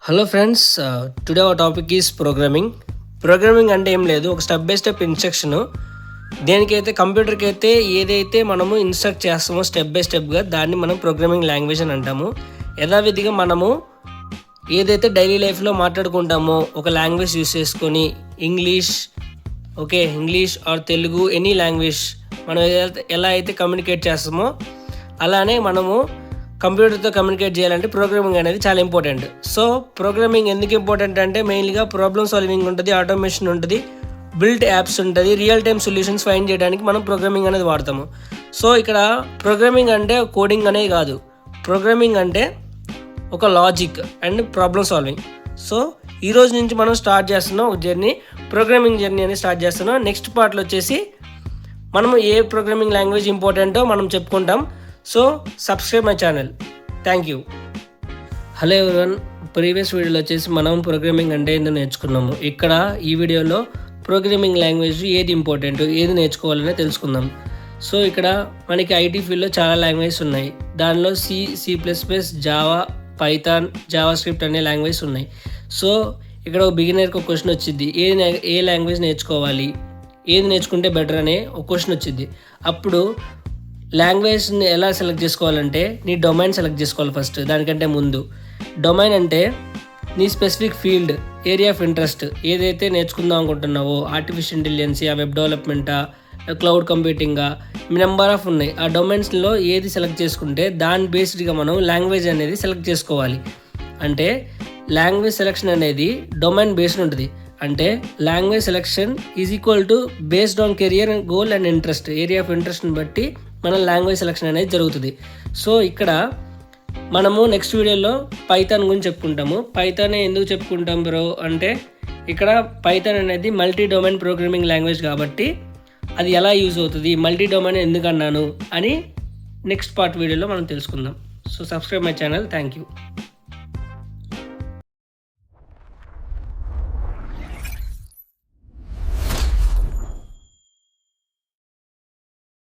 Hello friends, today our topic is programming. Programming అంటే ఏం లేదు, ఒక స్టెప్ బై స్టెప్ ఇన్స్ట్రక్షను. దేనికైతే కంప్యూటర్కి అయితే ఏదైతే మనము ఇన్స్ట్రక్ట్ చేస్తామో స్టెప్ బై స్టెప్గా దాన్ని మనం ప్రోగ్రామింగ్ లాంగ్వేజ్ అని అంటాము. యథావిధిగా మనము ఏదైతే డైలీ లైఫ్లో మాట్లాడుకుంటామో ఒక లాంగ్వేజ్ యూస్ చేసుకొని English are Telugu any language మనం ఎలా అయితే కమ్యూనికేట్ చేస్తామో అలానే మనము కంప్యూటర్తో కమ్యూనికేట్ చేయాలంటే ప్రోగ్రామింగ్ అనేది చాలా ఇంపార్టెంట్. సో ప్రోగ్రామింగ్ ఎందుకు ఇంపార్టెంట్ అంటే మెయిన్గా ప్రాబ్లమ్ సాల్వింగ్ ఉంటుంది, ఆటోమేషన్ ఉంటుంది, బిల్డ్ యాప్స్ ఉంటుంది, రియల్ టైమ్ సొల్యూషన్స్ ఫైండ్ చేయడానికి మనం ప్రోగ్రామింగ్ అనేది వాడతాము. సో ఇక్కడ ప్రోగ్రామింగ్ అంటే కోడింగ్ అనేది కాదు, ప్రోగ్రామింగ్ అంటే ఒక logic and problem solving. So ఈ రోజు నుంచి మనం స్టార్ట్ చేస్తున్నాం ఒక జర్నీ, ప్రోగ్రామింగ్ జర్నీ అనేది స్టార్ట్ చేస్తున్నాం. నెక్స్ట్ పార్ట్లో వచ్చేసి మనము ఏ ప్రోగ్రామింగ్ లాంగ్వేజ్ ఇంపార్టెంటో మనం చెప్పుకుంటాం. So subscribe my channel. Thank you. Hello everyone, previous వీడియోలో వచ్చేసి మనం ప్రోగ్రామింగ్ అంటే ఏందో నేర్చుకున్నాము. ఇక్కడ ఈ వీడియోలో ప్రోగ్రామింగ్ లాంగ్వేజ్ ఏది ఇంపార్టెంట్, ఏది నేర్చుకోవాలనే తెలుసుకుందాం. సో ఇక్కడ మనకి ఐటీ ఫీల్డ్లో చాలా లాంగ్వేజెస్ ఉన్నాయి. దానిలో C++, Java, Python, Java script అనే లాంగ్వేజ్ ఉన్నాయి. సో ఇక్కడ ఒక బిగినర్కి ఒక క్వశ్చన్ వచ్చింది, ఏ లాంగ్వేజ్ నేర్చుకోవాలి, ఏది నేర్చుకుంటే బెటర్ అనే ఒక క్వశ్చన్ వచ్చింది. అప్పుడు లాంగ్వేజ్ని ఎలా సెలెక్ట్ చేసుకోవాలంటే నీ డొమైన్ సెలెక్ట్ చేసుకోవాలి ఫస్ట్. దానికంటే ముందు డొమైన్ అంటే నీ specific field, area of interest, ఏదైతే నేర్చుకుందాం అనుకుంటున్నావో ఆర్టిఫిషియల్ ఇంటెలిజెన్సీ, వెబ్ డెవలప్మెంటా, క్లౌడ్ కంప్యూటింగా, నెంబర్ ఆఫ్ ఉన్నాయి. ఆ డొమైన్స్లో ఏది సెలెక్ట్ చేసుకుంటే దాని బేస్డ్గా మనం లాంగ్వేజ్ అనేది సెలెక్ట్ చేసుకోవాలి. అంటే లాంగ్వేజ్ సెలెక్షన్ అనేది డొమైన్ బేస్డ్ ఉంటుంది. అంటే language selection is equal to based on career and goal and interest, area of ఇంట్రెస్ట్ని బట్టి మన లాంగ్వేజ్ సెలెక్షన్ అనేది జరుగుతుంది. సో ఇక్కడ మనము నెక్స్ట్ వీడియోలో పైథాన్ గురించి చెప్పుకుంటాము. పైథాన్ ఎందుకు చెప్పుకుంటాం బ్రో అంటే ఇక్కడ పైథాన్ అనేది మల్టీ డొమైన్ ప్రోగ్రామింగ్ లాంగ్వేజ్ కాబట్టి అది ఎలా యూజ్ అవుతుంది, మల్టీ డొమైన్ ఎందుకు అన్నాను అని నెక్స్ట్ పార్ట్ వీడియోలో మనం తెలుసుకుందాం. So subscribe my channel. Thank you.